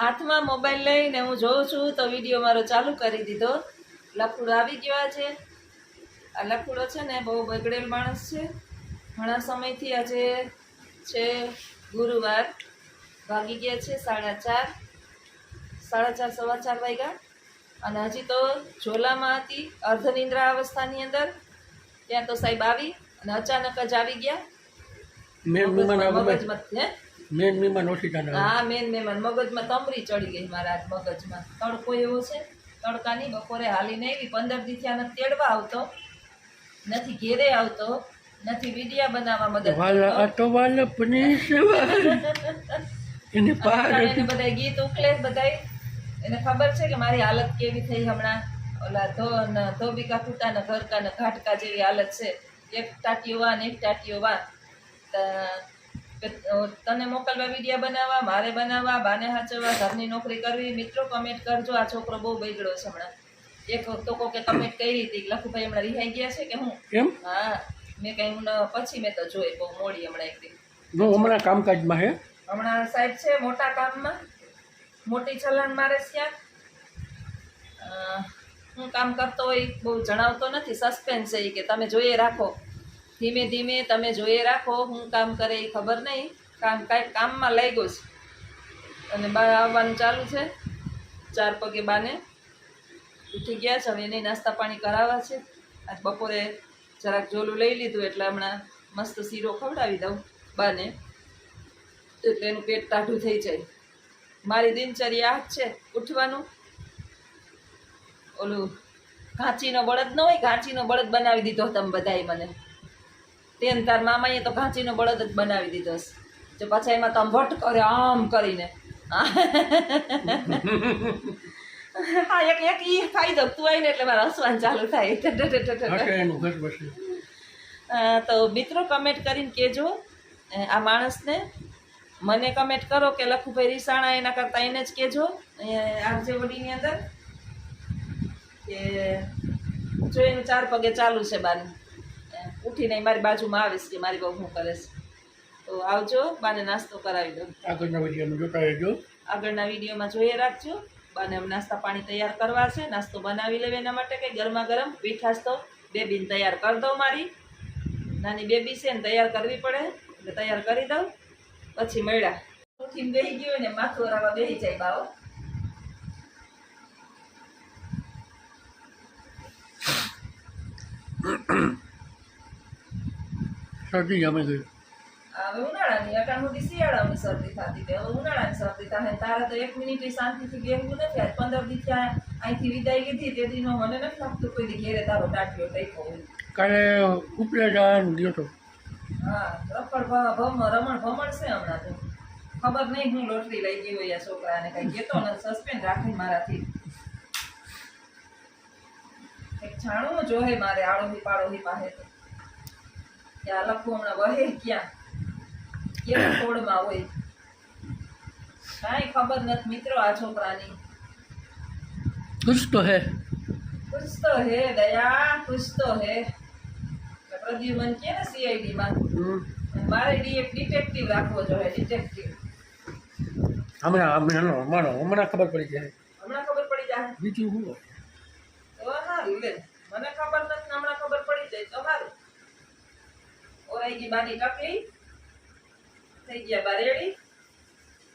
હાથમાં મોબાઈલ લઈને હું જોઉં છું તો વિડીયો મારો ચાલુ કરી દીધો. લફુડો આવી ગયો છે. આ લફુડો છે ને બહુ બગડેલ માણસ છે. ઘણા સમયથી આજે છે ગુરુવાર, વાગી ગયા છે 4:30, 4:30 સવા 4 વાગ્યા અને હજી તો ઝોલામાં હતી, અર્ધનિંદ્રા અવસ્થાની અંદર. ત્યાં તો સાહેબ આવી અને અચાનક જ આવી ગયા. મેન મહેમાન ઓછી થાય. હા, મેન મહેમાન. મગજમાં તમરી ચડી ગઈ મારા મગજમાં. તડકો એવો છે, તડકાની બપોરે હાલીને આવી. 15 દી થયા નથી તેડવા આવતો, નથી ઘેરે આવતો, નથી વિડિયા બનાવવા મદદ એને બધા ગીત ઉકલે બધાય. એને ખબર છે કે મારી હાલત કેવી થઈ હમણાં. ઓલા ધોબિકા ફૂટાના ઘરકાના ઘાટકા જેવી હાલત છે. એક ટાટીઓ વા ને એક ટાટીઓ વા. તને મોકલવા વિડીયા બનાવવા, મારે બનાવવા, બાને હાચવવા, ઘરની નોકરી કરવી. મિત્રો કમેન્ટ કરજો, આ છોકરો બહુ બગડ્યો છે હમણાં. એક વખત કોકે કમેન્ટ કરી હતી લખુભાઈ હમણાં રિહાઈ ગયા છે કે હું કેમ? હા, મેં કઈ પછી મેં તો જોઈ બહુ મોડી હમણાં એક દી. હમણાં કામકાજમાં હે, હમણાં સાહેબ છે મોટા કામમાં, મોટી છલાંગ મારે છે. હું કામ કરતો હોય બહુ જણાવતો નથી, સસ્પેન્સ છે કે તમે જોઈએ રાખો, ધીમે ધીમે તમે જોઈએ રાખો. હું કામ કરે એ ખબર નહીં. કાંઈક કામમાં લાગ્યો છે અને બા આવવાનું ચાલુ છે. 4 પગે બાને ઉઠી ગયા છે. હવે એને નાસ્તા પાણી કરાવવા છે. આજ બપોરે જરાક ઝોલું લઈ લીધું એટલે હમણાં મસ્ત શીરો ખવડાવી દઉં બાને, એટલે એનું પેટ ટાઢું થઈ જાય. મારી દિનચર્યા આ જ છે, ઉઠવાનું. ઓલું ઘાંચીનો બળદ ન હોય, ઘાંચીનો બળદ બનાવી દીધો તમે બધાએ મને. તેન તાર મામાએ તો ઘાંચીનો બળદ જ બનાવી દીધો છે. તો પાછા એમાં તમે ભટ્ટ કરે આમ કરીને. હા, એક ઈ ફાયદો તું આવીને એટલે મારે હસવાનું ચાલુ થાય. તો મિત્રો કમેન્ટ કરીને કહેજો આ માણસને. મને કમેન્ટ કરો કે લખુભાઈ રીસાણા, એના કરતાં એને જ કહેજો આરજે વડીની અંદર કે જો એનું 4 પગે ચાલુ છે બાને. ઉઠીને મારી બાજુમાં આવે છે કે મારી બહુ શું કરે છે. તો આવજો, બાને નાસ્તો કરાવી દો. આગળના વિડીયોમાં જોતા રહેજો. આગળના વિડીયોમાં જોઈએ રાખજો. બાને હવે નાસ્તા પાણી તૈયાર કરવા છે. નાસ્તો બનાવી લેવા એના માટે કંઈ ગરમા ગરમ મીઠાશ તો બેબીને તૈયાર કરી દઉં. મારી નાની બેબી છે ને તૈયાર કરવી પડે એટલે તૈયાર કરી દઉં. પછી મળ્યા ઉઠીને બેસી ગયો ને માથું રાવા બેસી જાય બાવો. શરદી જમે ગઈ. હવે ઉનાળાની અટાણ સુધી શિયાળાની શરદી થતી હતી, હવે ઉનાળાની શરદી થાય. તારા તો 1 મિનિટ શાંતિથી બેસવું નથી. આજ 15 દી થયા અહીંથી વિદાય લીધી તેદીનો મને નથી લાગતું કોઈ દી ઘેરે તારો ટાટિયો ટાઈકો હોય. કાલે ઉપલે જવાનું ગયો તો. હા, રમણ ભમણ છે હમણાં તો. ખબર નહીં હું લોટરી લઈ ગઈ હોય આ છોકરાને, કઈ કહેતો ને સસ્પેન્ડ રાખી મારાથી. એક જાણવું જોહે મારે આડોહી પાડોહી પાસે તો. ત્યાં લખવું હમણાં વહે ક્યાં કેવા ખોડમાં હોય કાંઈ ખબર નથી મિત્રો આ છોકરાની. કુછ તો હે, કુછ તો હે દયા, કુછ તો હે. પ્રદ્યુમન કે ને CID માં મારે ડિટેક્ટિવ રાખવો જોઈએ. ડિટેક્ટિવ હમણાં ખબર પડી જાય. હમણાં ખબર પડી જાય બીજું શું તો સારું. લે મને ખબર નથી, હમણાં ખબર પડી જાય તો સારું. ઓરાઈ ગઈ બાની ટકલી, થઈ ગયા બા રેડી.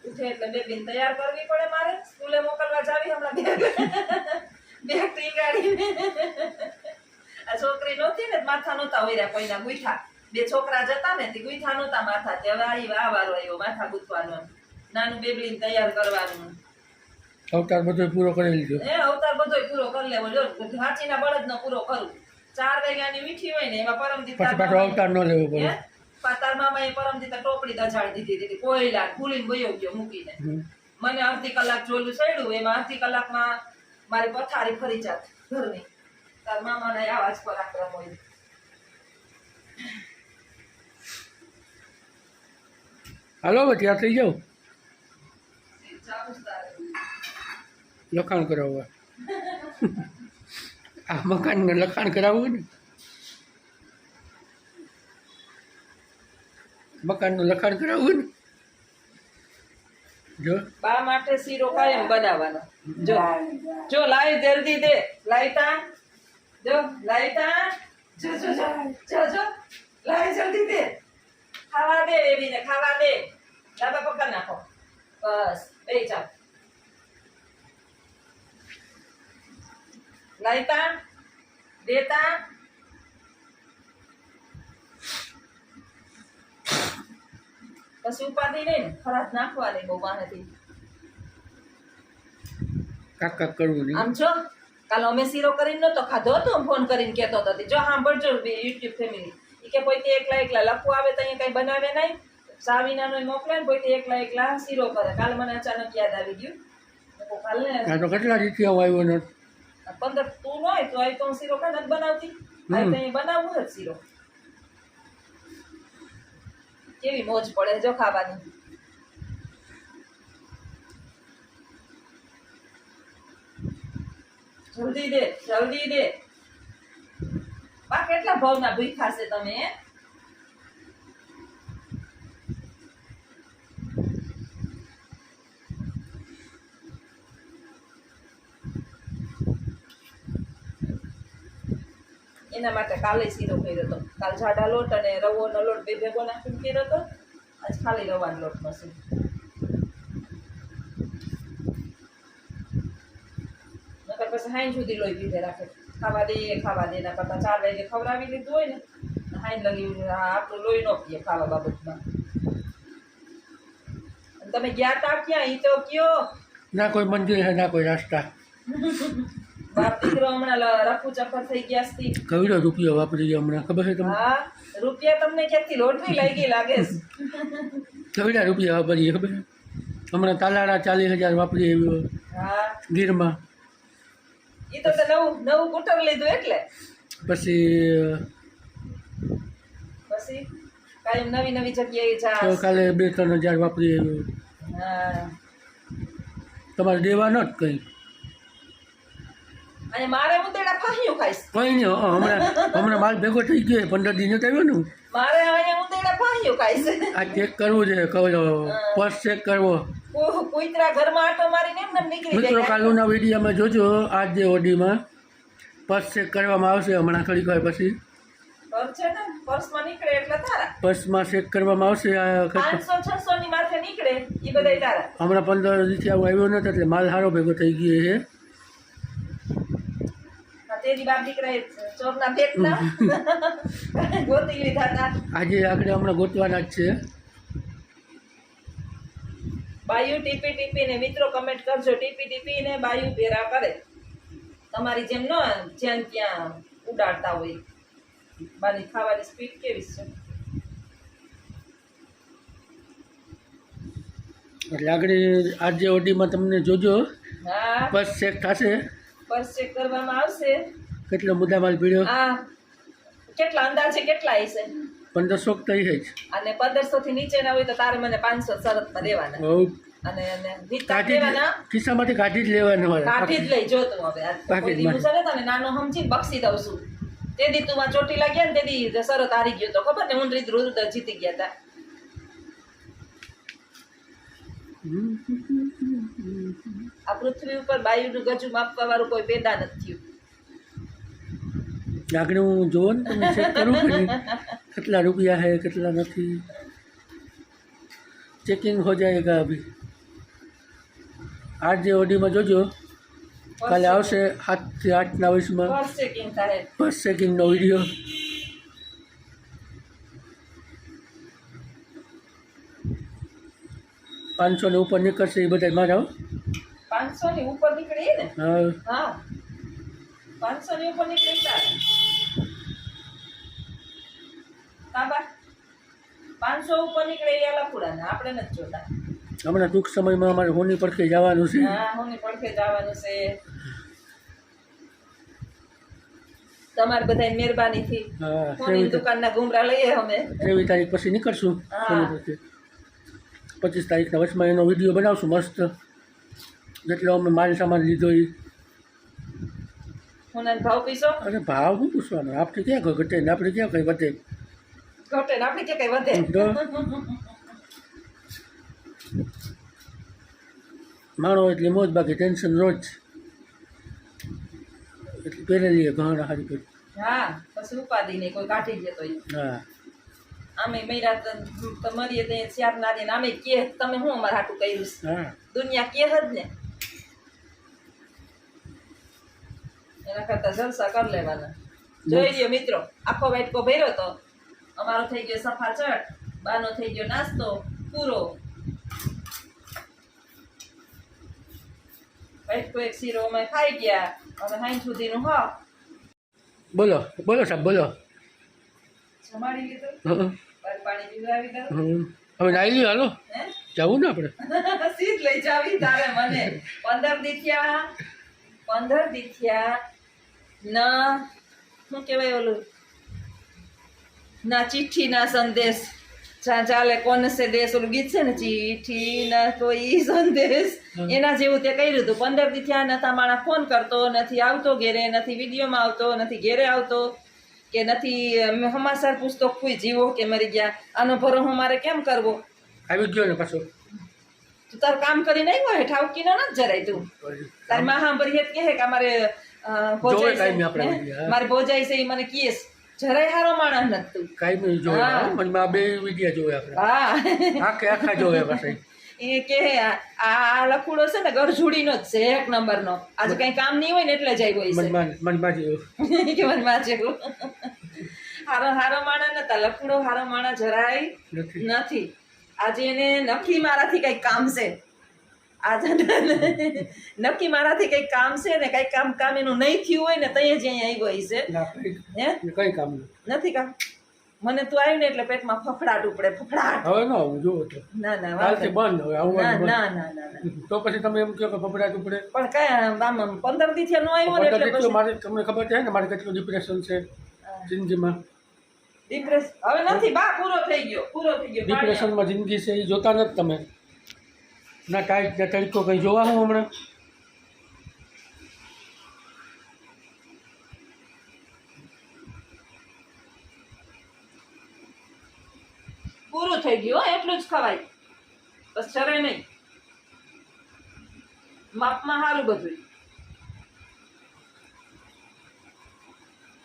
ઉઠે એટલે બેબીને તૈયાર કરવી પડે મારે. સ્કૂલે મોકલવા જાવી હમણાં બેગ ટીંગાડીને. આ છોકરી નહોતી ને માથા નહોતા ઓર્યા કોઈના ગુઠા. 2 છોકરા જતા ને તે ગુઠા નહોતા માથા. હવે આ વારો આવ્યો માથા ગુથવાનો. નાનું બેબલીને તૈયાર કરવાનું. અવતાર બધો પૂરો કરી લીધો. અવતાર બધો પૂરો કરી લેવો. જો ઘાંચીના બળદનો પૂરો કરું. 4 વાગ્યાની મીઠી હોય ને એમાં પરમદી પાછો અવતાર ન લેવો પડે. તાર મામાએ પરમદી ટોપડી દજાડી દીધી. કોયલા ખુલીને વયો ગયો મૂકીને. મને અડધી કલાક જોલું ચડ્યું. એમાં અડધી કલાકમાં મારી પથારી ફરી જાત ઘરની. તાર મામાના આવાજ પર આક્રમ હોય. હાલો હવે ત્યાં થઈ જાઉં. લખાણ કરાવવા આ મકાનને લખાણ કરાવવું ને. મકાનનું લખાણ કરાવવું ને. જો બા માટે શીરો કાયમ બનાવવાનો. જો જો લાઈ જલ્દી દે, લાઈતા જો લાઈતા જો જો જો જો જો લાઈ જલ્દી દે, ખાવા દે બેબીને, ખાવા દે. ડાબા પકડ નાખો, બસ બે ચાલ. લાઈતા દેતા પછી ઉપાધિ નહીં ને, ખરાબ નાખવાની બહુ વાહેથી. કાક કાક કરવું નહીં. આમ છો કાલ અમે શીરો કરીને નતો ખાધો હતો, ફોન કરીને કહેતો હતો. જો સાંભળજો યુટ્યુબ ફેમિલી, એ કે પોતે એકલા એકલા લખવું આવે તો અહીંયા કઈ બનાવે નહીં, સાવીનાનો મોકલે ને પોતે એકલા એકલા શીરો કરે. કાલ મને અચાનક યાદ આવી ગયું. કાલ ને આ તો કેટલા રીતિયા આવ્યો ને 15 તું ન હોય તો આ તો હું શીરો કાં નથી બનાવતી, આ તો અહીં બનાવવું જ શીરો. કેવી મોજ પડે જો ખાવાની. જલ્દી દે, જલ્દી દે. બા કેટલા ભાવના ભૂખ્યા છે તમે? એના માટે કાલે શીરો કર્યો હતો. કાલ જાડા લોટ અને રવોનો લોટ બે ભેગો નાખીને કર્યો હતો. આજ ખાલી રવાનો લોટ મશીન. નકર પછી હાઈન સુધી લોહી પીધે રાખે. ખાવા દે ના કરતા 4 વાગે ખવડાવી લીધું હોય ને, હાઈન લગી આપણું લોહી ન પીએ ખાવા બાબતમાં. અને તમે ગયા તા ક્યાં ઈ તો કયો? ના કોઈ મંદિર છે ના કોઈ રસ્તા. બાપ દીકરો હમણાં રફુ ચક્કર થઈ ગયા છે. કવિડો રૂપિયો વાપરી ગયા હમણાં ખબર છે તમને? હા, રૂપિયા તમને ક્યાંથી લોટરી લઈ ગઈ લાગે છે. કવિડા રૂપિયા વાપરીએ ખબર છે? હમણાં તાલાળા 40,000 વાપરી આવ્યો હા, ગીરમાં. એ તો નવું કુટર લીધું એટલે. પછી કાયમ નવી નવી જગ્યાએ તો જા. કાલે 2-3 હજાર વાપરી આવ્યો. હા, તમારે દેવાનો જ કંઈ અને મારે ઉંદેડા ફાહ્યું ખાઈશ. કંઈ નહીં. હમણાં માલ ભેગો થઈ ગયો 15 દિન જ આવ્યો ને. મારે અહીંયા ઉંદેડા ફાહ્યું ખાઈશ. આ ચેક કરવું છે કહો પર્સ ચેક કરવો. કુતરા ઘરમાં આટો મારીને એમને નીકળી મિત્રો જાય. કાલુના વિડીયોમાં જોજો આજ જે ઓડીમાં પર્સ ચેક કરવામાં આવશે હમણાં થોડીક વાર પછી. પર્સ છે ને, પર્સમાં નીકળે એટલે તારા. પર્સમાં ચેક કરવામાં આવશે. 500-600 ની માથે નીકળે એ બધાય તારા. હમણાં 15 દિવસથી આવું આવ્યો નથી એટલે માલ સારો ભેગો થઈ ગયો છે. તેરી બાપ દીકરાએ ચોરના ભેટના ગોતી લીધા હતા. આજે આપણે હમણાં ગોતવાના જ છે. બાયુ ટીપી ને મિત્રો કમેન્ટ કરજો. ટીપી ને બાયુ ભેરા કરે. તમારી જેમ ન જ્યાં ત્યાં ઉડાડતા હોય. બાની ખાવાની સ્પીડ કેવી છે? એટલે આગળ આજે ઓડીમાં તમને જોજો હા, પર્સ ચેક થશે. પર્સ ચેક કરવામાં આવશે. કેટલો મુદ્દા માલ પીડ્યો? હા, કેટલા અંદાજે કેટલા હશે? 1500 થઈ છે. અને 1500 થી નીચે ના હોય તો તારે મને 500 શરતમાં દેવાના. બહુ અને વિતા દેવાના. ખિસ્સામાંથી કાઢી જ લેવાના. કાઠી જ લઈ જો તું હવે. કોઈ દિવસ છે ને તને નાનો સમજીને બક્ષી દઉં છું. તે દી તું માં ચોટી લાગ્યા ને તે દી શરત હારી ગયો તો ખબર ને, હું રુદ્ર જીતી ગયા હતા. આ પૃથ્વી ઉપર બાયુનું ગજુ માપવા વાળું કોઈ પેદા નથી થયું. આગળ હું જોવો ને તમે ચેક કરું કે નહીં કેટલા રૂપિયા છે કેટલા નથી. ચેકિંગ હો જાયગા અભી. આજ જે ઓડીમાં જોજો કાલે આવશે 7 થી 8 ના વયસમાં ફર્સ્ટ ચેકિંગ થાય. ફર્સ્ટ ચેકિંગનો વિડીયો. પાંચસો ને ઉપર નીકળશે એ બધા મારા. 500 ની ઉપર નીકળી ને? હા હા, 500 ની ઉપર નીકળી તારે. કાબા 500 ઉપર નીકળે એ લફુડા ને આપણે નથી જોતા. હમણાં ટૂંક સમયમાં અમારે હોની પડખે જવાનું છે. હા, હું પડખે જવાનું છે. તમારે બધા મહેરબાનીથી હા, હોની દુકાનના ઘૂમરા લઈએ અમે. 23 તારીખ પછી નીકળશું. હા. હોની પડખે 25 તારીખના વચમાં એનો વિડીયો બનાવશું મસ્ત. જેટલો અમે માલ સામાન લીધો એ. હોના ભાવ પીશો? અરે ભાવ શું પૂછવાનો? આપણે ક્યાં ઘટે ને આપણે ક્યાં કંઈ વધે. ઘટે ને આપણે કે કઈ વધે. તો માણો એટલે મોજ, બાકી ટેન્શન રોજ. એટલે પહેરેલી ઘણા સારી કરી. હા પછી ઉપાધિ નહીં, કોઈ કાઢી દે તો હા આમે મર્યા તો મરીએ તો ચાર નારી ને આમે કે તમે હું અમારે હાટું કર્યું છે. હા દુનિયા કે જ ને, એના કરતા જલસા કરી લેવાના. જોઈ લ્યો મિત્રો, આખો વાટકો ભર્યો તો અમારો થઈ ગયો સફાચટ, બાનો થઈ ગયો નાસ્તો પૂરો. વાટકો એક શીરો અમે ખાઈ ગયા. હવે હાઈ સુધીનું હા બોલો બોલો સાહેબ બોલો. જમાડી લીધું, હં. પાણી પીવડાવી દઉં. હવે નાઈ લ્યો, હાલો હે જવું ને આપણે. સીધ લઈ જાવી તારે મને. 15 દી થયા ના શું કહેવાય ઓલું, ના ચિઠ્ઠી ના સંદેશ જ્યાં ચાલે કોણ સે દેશ, ઓલું ગીત છે ને, ચિઠ્ઠી ના કોઈ સંદેશ, એના જેવું તે કર્યું હતું. 15 દી થયા નતા માણસ ફોન કરતો, નથી આવતો ઘેરે, નથી વિડીયોમાં આવતો, નથી ઘેરે આવતો, કે નથી સમાચાર પૂછતો કોઈ જીવો કે મરી ગયા. આનો ભરોસો મારે કેમ કરવો? આવી ગયો ને પાછો. તું તારું કામ કરીને આવ્યો હે, ઠાવકી ન જરાય તું. તારી માં સાંભળી હેત કહે કે અમારે ભોજાઈ છે, મારે ભોજાઈ છે, એ મને કીએસ જરાય હારો માણસ નથી તું. કાંઈ નહીં જોવે, મને બે વિડીયા જોવે આપણે. હા આખા જોવે પાછા. એ કે આ લખુડો છે ને ગરજુડીનો જ છે, 1 નંબરનો. આજે કઈ કામ નહીં હોય ને એટલે જ આવ્યો છે. મનમાં જેવું કે મનમાં જેવું હારો માણસ નતા, લખુડો હારો માણસ જરાય નથી. આજે એને નક્કી મારાથી કઈક કામ છે, આજે નક્કી મારાથી કઈક કામ છે ને, કઈક કામ એનું નહીં થયું હોય ને તઈ જ અહીંયા આવ્યો છે. હે કઈ કામ નથી કામ. મને તું આવી ને એટલે પેટમાં ફફડાટ ઉપડે, ફફડાટ. હવે ન આવું જોવો તો. ના ના કાલથી બંધ હવે આવવાનું ના બંધ. ના ના ના. તો પછી તમે એમ કહો કે ફફડાટ ઉપડે. પણ કઈ આમ 15 દી થી નો આવ્યો ને એટલે પછી મારે તમને ખબર છે ને મારે કેટલું ડિપ્રેશન છે જિંદગીમાં. ડિપ્રેશન હવે નથી બા, પૂરો થઈ ગયો. ડિપ્રેશનમાં જિંદગી છે એ જોતા નથી તમે. ના ટાઈટ ના તડકો કંઈ જોવા હું હમણાં. પૂરું થઈ ગયું હો, એટલું જ ખવાય, બસ ચરે નહીં. માપમાં સારું બધું.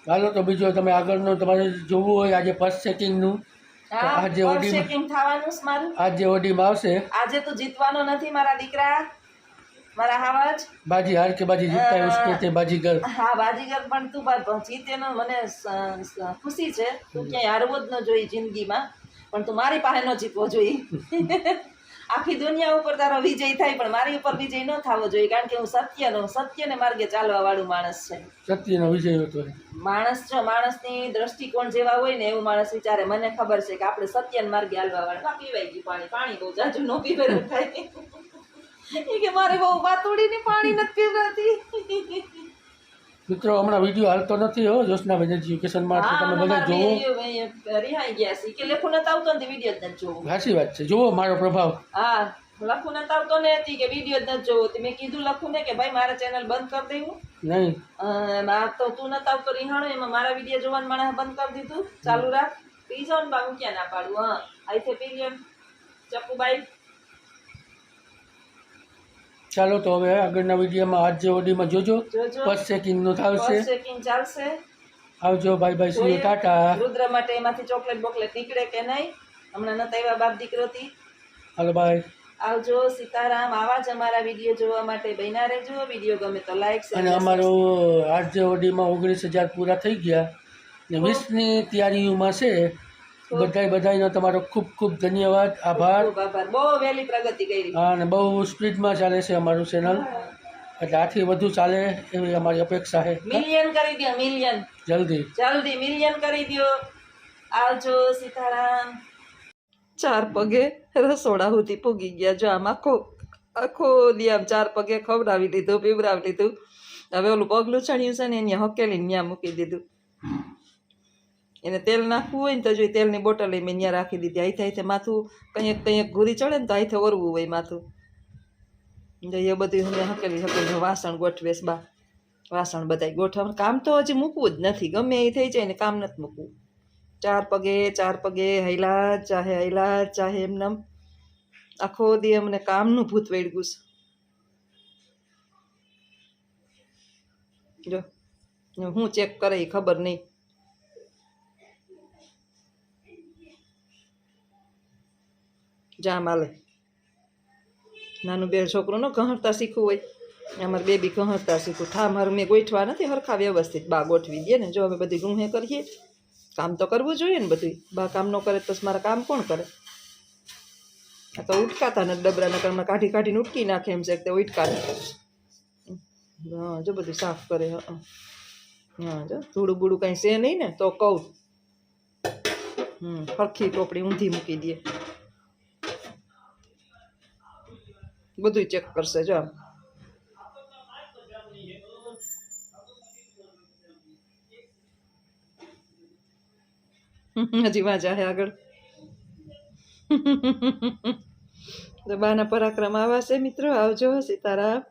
ચાલો તો બીજો તમે આગળનું તમારે જોવું હોય આજે ફર્સ્ટ ચેકિંગનું તો આજે ઓડીમાં ચેકિંગ થવાનું છે મારું. આજે ઓડીમાં આવશે. આજે તો જીતવાનો નથી મારા દીકરા, મારા હાવાજ. બાજી હાર કે બાજી જીતતા ઉસકે તે બાજીગર. હા બાજીગર, પણ તું જીતેનો મને ખુશી છે. તું ક્યાંય હારવો જ ન જોઈએ જિંદગીમાં, પણ તું મારી પાસે ન જીતવો જોઈએ. આખી દુનિયા ઉપર તારો વિજય થાય પણ મારી ઉપર વિજય ન થવો જોઈએ, કારણ કે હું સત્યને માર્ગે ચાલવા વાળું માણસ છે. સત્યનો વિજય હતો. માણસ જો માણસની દ્રષ્ટિકોણ જેવા હોય ને એવું માણસ વિચારે. મને ખબર છે કે આપણે સત્યના માર્ગે હાલવા વાળા. પીવાઈ ગયું પાણી બહુ જાજુ ન પીવેલું થાય. એ કે મારે બહુ વાતોડીને પાણી નથી પીવડાતી. મિત્રો હમણાં વિડીયો હાલતો નથી હો જોશનાબેન એજ્યુકેશન માં, તમે બધા જોવો. રિહાઈ ગયા છે કે લખું નથી આવતો ને વિડીયો જ નથી જોવો. સાચી વાત છે, જોવો મારો પ્રભાવ. હા લખું નથી આવતો ને હતી કે વિડીયો જ નથી જોવો. મેં કીધું લખું ને કે ભાઈ મારા ચેનલ બંધ કરી દેવું નહીં. તો તું નથી આવતો રિહાણો, એમાં મારા વિડીયો જોવાનું માણસ બંધ કરી દીધું. ચાલુ રાખ, પી જાઓ ને બા, હું ક્યાં ના પાડું. હા આઈથે પી લ્યો ચપ્પુબાઈ. ચાલો તો હવે આગળના વિડીયોમાં આજે ઓડીમાં જોજો. ફર્સ્ટ ચેકિંગનું થશે, ચેકિંગ ચાલશે. આવજો, bye bye, see you, tata. Rudra માટે એમાંથી ચોકલેટ બોકલેટ નીકળે કે નહીં, હમણાં નતા એવા બાપ દીકરોથી. હાલો બાય. આવજો, સીતારામ. આવા જ અમારા વિડીયો જોવા માટે બન્યા રહેજો. વિડીયો ગમે તો લાઈક અને અમારો આજે ઓડીમાં 19,000 પૂરા થઈ ગયા ને 20ની તૈયારીઓમાં છે. બધાનો તમારો ખૂબ ખૂબ ધન્યવાદ, આભાર. બહુ વહેલી પ્રગતિ કરી. હા અને બહુ સ્પીડમાં ચાલે છે અમારું ચેનલ, એટલે આથી વધુ ચાલે એવી અમારી અપેક્ષા છે. મિલિયન કરી દો, મિલિયન જલ્દી મિલિયન કરી દો. આવજો, સીતારામ. 4 પગે રસોડા સુધી પૂગી ગયા. જો આમ આખો દી આમ 4 પગે ખવડાવી લીધું, પીવડાવી લીધું. હવે ઓલું પગલું ચણ્યું છે ને એને હકેલીને ત્યાં મૂકી દીધું. એને તેલ નાખવું હોય ને તો જોઈએ તેલની બોટલ મેં ત્યાં રાખી દીધી. આઈથે માથું કંઈક ઘૂરી ચડે ને તો આઈથે ઓરવું હોય માથું. એ બધું હકેલી વાસણ ગોઠવેશ બા, વાસણ બધાય ગોઠવ. કામ તો હજી મૂકવું જ નથી, ગમે એ થઈ જાય ને કામ નથી મૂકવું. 4 પગે હૈલા ચાહે એમને આખો દી અમને કામનું ભૂત વેડગું છે. જો હું ચેક કરે એ ખબર નહીં. જામ હાલે. નાનું બે છોકરું ન કહરતા શીખવું હોય, અમારે બેબી કહરતા શીખવું. થા મારું મેં ગોઠવા નથી હરખા વ્યવસ્થિત, બા ગોઠવી દે ને. જો અમે બધી રૂહે કરીએ, કામ તો કરવું જોઈએ ને બધું. બા કામ ન કરે તો મારા કામ કોણ કરે? આ તો ઉટકાતા ને ડબરા નકરમાં કાઢી કાઢીને ઉટકી નાખે એમ છે તે ઉટકાને. હા જો બધું સાફ કરે. હા જો ધૂળું બૂળું કાંઈ છે નહીં ને તો કહું. હરખી ટોપડી ઊંધી મૂકી દે. બધું ચેક કરશે જો આમ. હજી વાંચા હે આગળ. તો બાના પરાક્રમ આવા છે મિત્રો. આવજો. સીતારામ.